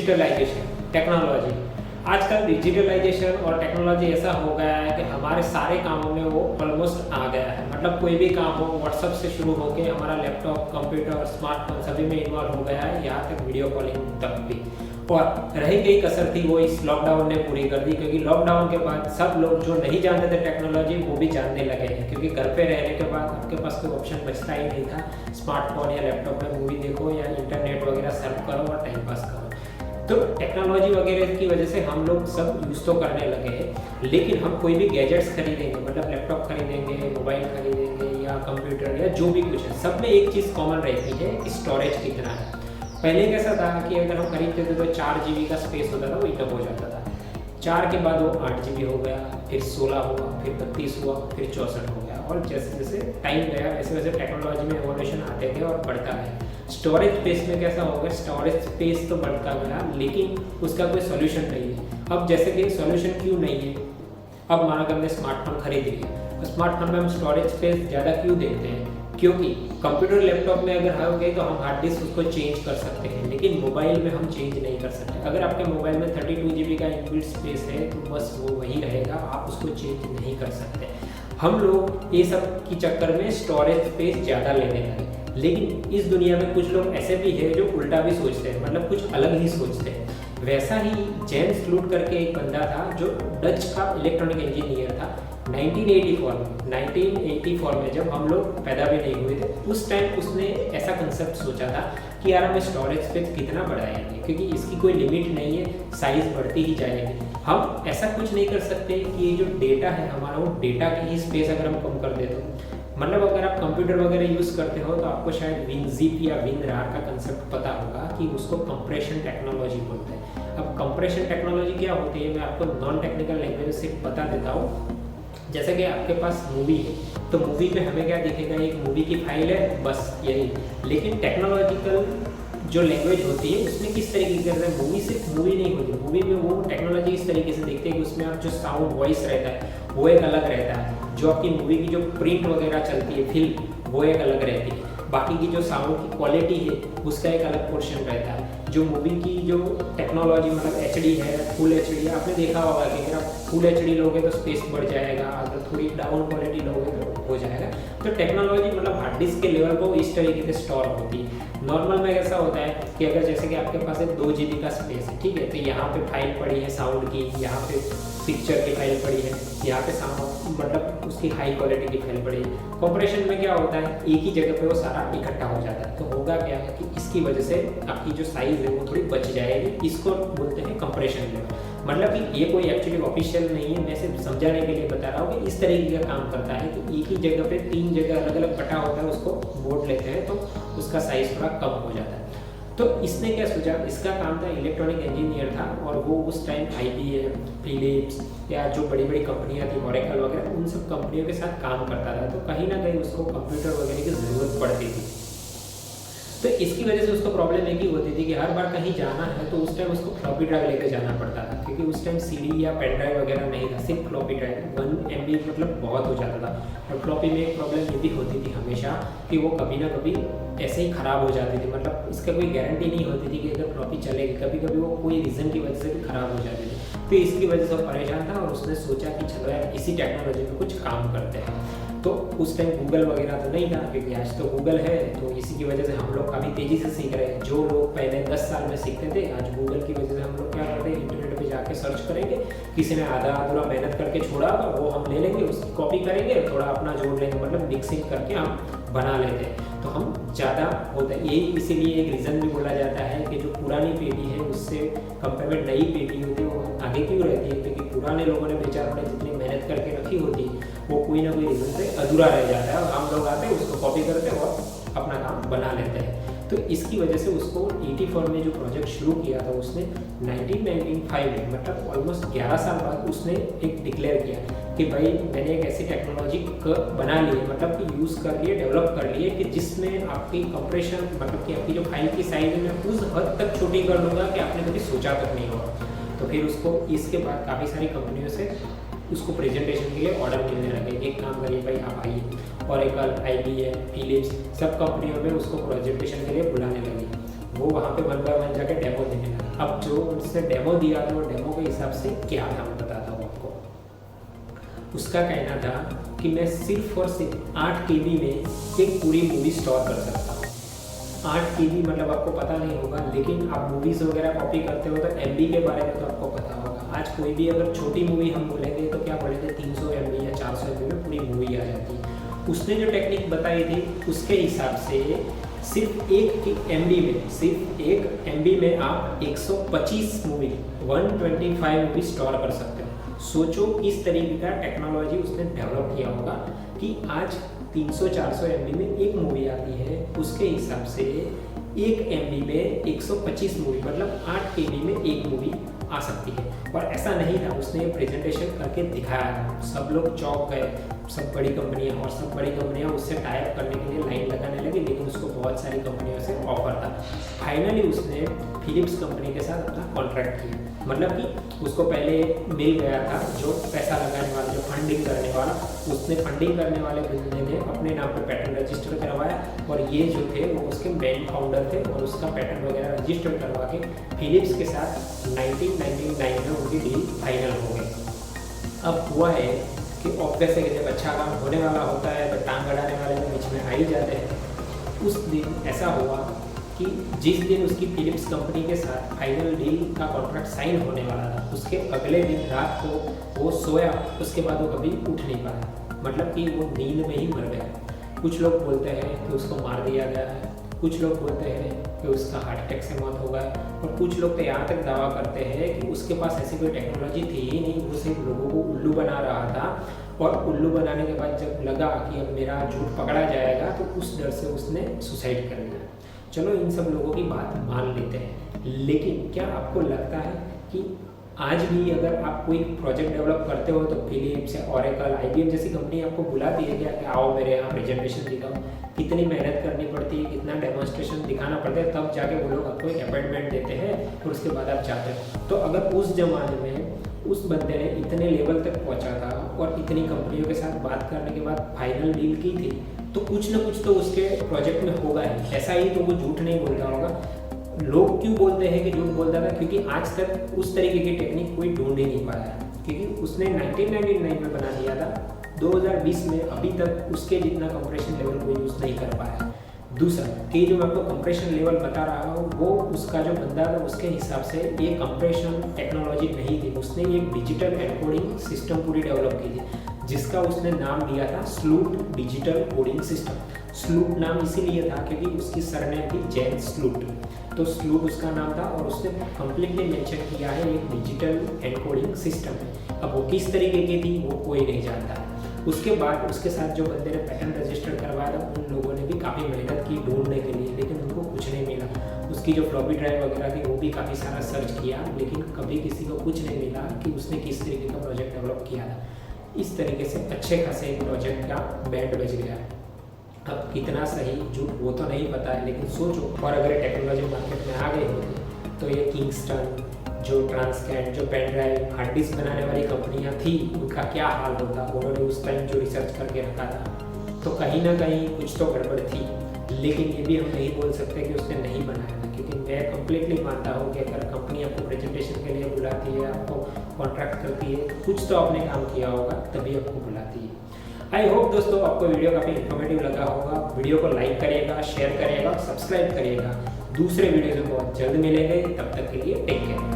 Digitalisation, technology. आजकल digitalisation और technology ऐसा हो गया है कि हमारे सारे कामों में वो ऑलमोस्ट आ गया है। मतलब कोई भी काम हो, व्हाट्सअप से शुरू होके हमारा लैपटॉप, कंप्यूटर, स्मार्टफोन सभी में इन्वॉल्व हो गया है, यहाँ तक वीडियो कॉलिंग तक भी। और रही गई कसर थी वो इस लॉकडाउन ने पूरी कर दी, क्योंकि लॉकडाउन के बाद सब लोग जो नहीं जानते थे टेक्नोलॉजी वो भी जानने लगे हैं, क्योंकि घर पे रहने के बाद आपके पास कोई ऑप्शन बचता ही नहीं था। स्मार्टफोन या लैपटॉप में मूवी देखो या इंटरनेट वगैरह सर्फ करो और टाइम पास करो। तो टेक्नोलॉजी वगैरह की वजह से हम लोग सब यूज़ तो करने लगे हैं, लेकिन हम कोई भी गैजेट्स खरीदेंगे, मतलब लैपटॉप खरीदेंगे, मोबाइल खरीदेंगे या कंप्यूटर या जो भी कुछ है, सब में एक चीज़ कॉमन रहती है कि स्टोरेज कितना है। पहले कैसा था कि अगर हम खरीदते थे तो 4 GB का स्पेस होता था, वो इनफ हो जाता था। 4 के बाद वो 8 GB हो गया, फिर 16 हुआ, फिर 32 हुआ, फिर 64 हो गया। और जैसे जैसे टाइम गया वैसे वैसे टेक्नोलॉजी में एवोल्यूशन आते गए और बढ़ता है। स्टोरेज स्पेस में कैसा होगा, स्टोरेज स्पेस तो बढ़ता गया लेकिन उसका कोई सोल्यूशन नहीं है। अब जैसे कि सोल्यूशन क्यों नहीं है, अब माना कि हमने स्मार्टफोन खरीद लिया, तो स्मार्टफोन में हम स्टोरेज स्पेस ज़्यादा क्यों देखते हैं, क्योंकि कंप्यूटर लैपटॉप में अगर हो गए तो हम हार्ड डिस्क उसको चेंज कर सकते हैं, लेकिन मोबाइल में हम चेंज नहीं कर सकते। अगर आपके मोबाइल में 32 GB का इनबिल्ट स्पेस है तो बस वो वही रहेगा, आप उसको चेंज नहीं कर सकते। हम लोग ये सब के चक्कर में स्टोरेज स्पेस ज़्यादा लेने लगे, लेकिन इस दुनिया में कुछ लोग ऐसे भी हैं जो उल्टा भी सोचते हैं, मतलब कुछ अलग ही सोचते हैं। वैसा ही जेम्स लूट करके एक बंदा था जो डच का इलेक्ट्रॉनिक इंजीनियर था। 1984 में जब हम लोग पैदा भी नहीं हुए थे, उस टाइम उसने ऐसा कंसेप्ट सोचा था कि यार हमें स्टोरेज स्पेस कितना बढ़ाएंगे, क्योंकि इसकी कोई लिमिट नहीं है, साइज बढ़ती ही जाएगी। हम ऐसा कुछ नहीं कर सकते कि ये जो डेटा है हमारा, वो डेटा की ही स्पेस अगर हम कम कर दे तो, मतलब अगर आप कंप्यूटर वगैरह यूज़ करते हो तो आपको शायद WinZip या WinRAR का कंसेप्ट पता होगा कि उसको कंप्रेशन टेक्नोलॉजी बोलते हैं। अब कंप्रेशन टेक्नोलॉजी क्या होती है, मैं आपको नॉन टेक्निकल लैंग्वेज से बता देता हूँ। जैसे कि आपके पास मूवी है, तो मूवी पे हमें क्या दिखेगा, एक मूवी की फाइल है, बस यही। लेकिन टेक्नोलॉजिकल जो लैंग्वेज होती है उसमें किस तरीके से करते हैं, मूवी सिर्फ मूवी नहीं होती, मूवी में वो टेक्नोलॉजी इस तरीके से देखते हैं कि उसमें आप जो साउंड वॉइस रहता है वो एक अलग रहता है, जो आपकी मूवी की जो प्रिंट वगैरह चलती है फिल्म वो एक अलग रहती है, बाकी की जो साउंड की क्वालिटी है उसका एक अलग पोर्शन रहता है। जो मूवी की जो टेक्नोलॉजी मतलब HD है, फुल HD, आपने देखा होगा कि अगर आप फुल HD लोगे तो स्पेस बढ़ जाएगा, अगर थोड़ी डाउन क्वालिटी लोगे तो हो जाएगा। तो टेक्नोलॉजी मतलब हार्ड डिस्क के लेवल पर इस तरीके से स्टोर होती है। नॉर्मल में ऐसा होता है कि अगर जैसे कि आपके पास एक 2 GB का स्पेस है, ठीक है, तो यहाँ पे फाइल पड़ी है साउंड की, यहाँ पे पिक्चर की फाइल पड़ी है, यहाँ पे साउंड मतलब उसकी हाई क्वालिटी की फाइल पड़ी है। कंप्रेशन में क्या होता है, एक ही जगह पे वो सारा इकट्ठा हो जाता है। तो होगा क्या है कि इसकी वजह से आपकी जो साइज है वो थोड़ी बच जाएगी, इसको बोलते हैं कंप्रेशन लेवल। मतलब कि ये कोई एक्चुअली ऑफिशियल नहीं है, मैं सिर्फ समझाने के लिए बता रहा हूँ कि इस तरीके का काम करता है कि एक ही जगह पे 3 जगह अलग अलग बटा होता है, उसको मोड़ लेते हैं तो उसका साइज थोड़ा कम हो जाता है। तो इसने क्या सोचा, इसका काम था, इलेक्ट्रॉनिक इंजीनियर था और वो उस टाइम IBM, फिलिप्स या जो बड़ी बड़ी कंपनियां थी, ओरेकल वगैरह, उन सब कंपनियों के साथ काम करता था। तो कहीं ना कहीं उसको कंप्यूटर वगैरह की ज़रूरत पड़ती थी। तो इसकी वजह से उसको प्रॉब्लम एक ही होती थी कि हर बार कहीं जाना है तो उस टाइम उसको फ्लॉपी ड्राइव लेकर जाना पड़ता था, क्योंकि उस टाइम CD या पेन ड्राइव वगैरह नहीं था, सिर्फ फ्लॉपी ड्राइव 1 MB मतलब बहुत हो जाता था। और फ्लॉपी में एक प्रॉब्लम ये भी होती थी हमेशा कि वो कभी ना कभी ऐसे ही ख़राब हो जाती थी, मतलब इसका कोई गारंटी नहीं होती थी कि अगर फ्लॉपी चलेगी, कभी कभी वो कोई रीज़न की वजह से भी ख़राब हो जाती थी। तो इसकी वजह से वो परेशान था और उसने सोचा कि चलो यार इसी टेक्नोलॉजी में कुछ काम करते हैं। तो उस टाइम गूगल वगैरह तो नहीं था, क्योंकि आज तो गूगल है, तो इसी की वजह से हम लोग काफ़ी तेज़ी से सीख रहे हैं। जो लोग पहले 10 साल में सीखते थे, आज गूगल की वजह से हम लोग क्या करते हैं, इंटरनेट पे जाके सर्च करेंगे, किसी ने आधा अधूरा मेहनत करके छोड़ा वो हम ले लेंगे, उसकी कॉपी करेंगे, थोड़ा अपना जोड़ लेंगे, मतलब मिक्सिंग करके हम बना लेते हैं। तो हम ज़्यादा होता है, यही इसीलिए एक रीज़न भी बोला जाता है कि जो पुरानी पीढ़ी है उससे कंपेयर में नई पीढ़ी होती है वो आगे क्यों रहती है, क्योंकि पुराने लोगों ने बेचारों ने जितनी मेहनत करके रखी होती है वो कोई ना कोई रीज़न से अधूरा रह जाता है और हम लोग आते हैं उसको कॉपी करते हैं और अपना काम बना लेते हैं। तो इसकी वजह से उसको 84 में जो प्रोजेक्ट शुरू किया था उसने 1995 में, मतलब ऑलमोस्ट 11 साल बाद उसने एक डिक्लेयर किया कि भाई मैंने एक ऐसी टेक्नोलॉजी बना ली है, मतलब कि यूज़ कर लिए, डेवलप कर लिए कि जिसमें आपकी कंप्रेशन मतलब कि आपकी जो फाइल की साइज है उस हद तक छोटी कर दूँगा कि आपने कभी सोचा तक नहीं होगा। तो फिर उसको इसके बाद काफ़ी सारी कंपनियों से उसको प्रेजेंटेशन के लिए ऑर्डर मिलने लगे, एक काम करिए भाई आप आइए। ओरेकल, IBM, फिलिप्स सब कंपनियों में उसको प्रेजेंटेशन के लिए बुलाने लगी। वो वहाँ पे 1 by 1 जाके डेमो देने लगा। अब जो उसने डेमो दिया था, वो डेमो के हिसाब से क्या था मैं बताता हूँ आपको। उसका कहना था कि मैं सिर्फ और सिर्फ 8 KB में एक पूरी मूवी स्टोर कर सकता हूँ। 8 KB मतलब आपको पता नहीं होगा, लेकिन आप मूवीज़ वगैरह कॉपी करते हो तो MB के बारे में तो आपको पता होगा। आज कोई भी अगर छोटी मूवी हम बोलेंगे तो क्या बोलेंगे, 300 MB या 400 MB में पूरी मूवी आ जाती है। उसने जो टेक्निक बताई थी उसके हिसाब से सिर्फ 1 MB में आप 125 मूवी 125 मूवी स्टोर कर सकते हो। सोचो इस तरीके का टेक्नोलॉजी उसने डेवलप किया होगा कि आज 300-400 MB में एक मूवी आती है, उसके हिसाब से 1 MB में 125 मूवी मतलब 8 KB में एक मूवी आ सकती है। और ऐसा नहीं था, उसने ये प्रेजेंटेशन करके दिखाया, सब लोग चौंक गए, सब बड़ी कंपनियां, और सब बड़ी कंपनियां उससे टाई अप करने के लिए लाइन लगाने लगी, लेकिन उसको बहुत सारी कंपनियों से ऑफर था। फाइनली उसने फिलिप्स कंपनी के साथ अपना कॉन्ट्रैक्ट किया। मतलब कि उसको पहले मिल गया था जो पैसा लगाने वाला, जो फंडिंग करने वाला, उसने फंडिंग करने वाले बंदे ने अपने नाम पर पैटर्न रजिस्टर करवाया, और ये जो थे वो उसके मेन फाउंडर थे, और उसका पैटर्न वगैरह रजिस्टर करवा के फिलिप्स के साथ 1999 में उनकी डील फाइनल हो गई। अब हुआ है कि ऑब्वियस है कि जब अच्छा काम होने वाला होता है तो टांग अड़ाने वाले तो बीच में आ ही जाते हैं। उस दिन ऐसा हुआ कि जिस दिन उसकी फिलिप्स कंपनी के साथ फाइनल डील का कॉन्ट्रैक्ट साइन होने वाला था, उसके अगले दिन रात को वो सोया, उसके बाद वो कभी उठ नहीं पाया, मतलब कि वो नींद में ही मर गया। कुछ लोग बोलते हैं कि उसको मार दिया गया है, कुछ लोग बोलते हैं कि उसका हार्ट अटैक से मौत हो गया, और कुछ लोग तो यहाँ तक दावा करते हैं कि उसके पास ऐसी कोई टेक्नोलॉजी थी ही नहीं, वो सिर्फ लोगों को उल्लू बना रहा था, और उल्लू बनाने के बाद जब लगा कि अब मेरा झूठ पकड़ा जाएगा तो उस डर से उसने सुसाइड कर लिया। चलो इन सब लोगों की बात मान लेते हैं, लेकिन क्या आपको लगता है कि आज भी अगर आप कोई प्रोजेक्ट डेवलप करते हो तो फिलिप्स या ऑरेकल, IBM जैसी कंपनी आपको बुलाती है क्या कि आओ मेरे यहाँ प्रेजेंटेशन दिखाओ? कितनी मेहनत करनी पड़ती है, कितना डेमोन्स्ट्रेशन दिखाना पड़ता है, तब जाके वो लोग आपको एक अपॉइंटमेंट देते हैं और उसके बाद आप जाते हो। तो अगर उस जमाने में उस बंदे ने इतने लेवल तक पहुंचा था और इतनी कंपनियों के साथ बात करने के बाद फाइनल डील की थी, तो कुछ ना कुछ तो उसके प्रोजेक्ट में होगा ही, ऐसा ही तो वो झूठ नहीं बोलता होगा। लोग क्यों बोलते हैं कि झूठ बोलता था? क्योंकि आज तक उस तरीके की टेक्निक कोई ढूंढ ही नहीं पाया है, क्योंकि उसने 1999 में बना दिया था, 2020 में अभी तक उसके जितना कंप्रेशन लेवल कोई यूज़ नहीं कर पाया। दूसरा कि जो मैं आपको कंप्रेशन लेवल बता रहा हूँ, वो उसका जो बंदा था उसके हिसाब से ये कंप्रेशन टेक्नोलॉजी नहीं थी, उसने एक डिजिटल एनकोडिंग सिस्टम पूरी डेवलप की थी, जिसका उसने नाम दिया था स्लूट डिजिटल कोडिंग सिस्टम। स्लूट नाम इसीलिए था क्योंकि उसकी सरनेम थी जैन स्लूट, तो स्लूट उसका नाम था, और उसने कंप्लीटली मेंशन किया है एक डिजिटल एनकोडिंग सिस्टम। अब वो किस तरीके की थी वो कोई नहीं जानता। उसके बाद उसके साथ जो बंदे ने पैटर्न रजिस्टर करवाया था, उन लोगों ने भी काफ़ी मेहनत की ढूंढने के लिए, लेकिन उनको कुछ नहीं मिला। उसकी जो फ्लॉपी ड्राइव वगैरह थी वो भी काफ़ी सारा सर्च किया, लेकिन कभी किसी को कुछ नहीं मिला कि उसने किस तरीके का प्रोजेक्ट डेवलप किया था। इस तरीके से अच्छे खासे प्रोजेक्ट का बैंड बज गया। अब कितना सही झूठ वो तो नहीं पता है, लेकिन सोचो, और अगर टेक्नोलॉजी मार्केट में आ गई होती तो ये किंगस्टन, जो ट्रांसकैट, जो पेन ड्राइव, हार्ड डिस्क बनाने वाली कंपनियां थी, उनका क्या हाल होता। उन्होंने उस टाइम जो रिसर्च करके रखा था, तो कहीं ना कहीं कुछ तो गड़बड़ थी। लेकिन ये भी हम नहीं बोल सकते कि उसने नहीं बनाया था, क्योंकि मैं कम्प्लीटली मानता हूँ कि अगर कंपनी आपको प्रेजेंटेशन के लिए बुलाती है, आपको कॉन्ट्रैक्ट करती है, तो कुछ तो आपने काम किया होगा तभी आपको बुलाती है। आई होप दोस्तों आपको वीडियो काफ़ी इन्फॉर्मेटिव लगा होगा। वीडियो को लाइक करिएगा, शेयर करिएगा, सब्सक्राइब करिएगा। दूसरे वीडियो में बहुत जल्द मिलेंगे, तब तक के लिए टेक केयर।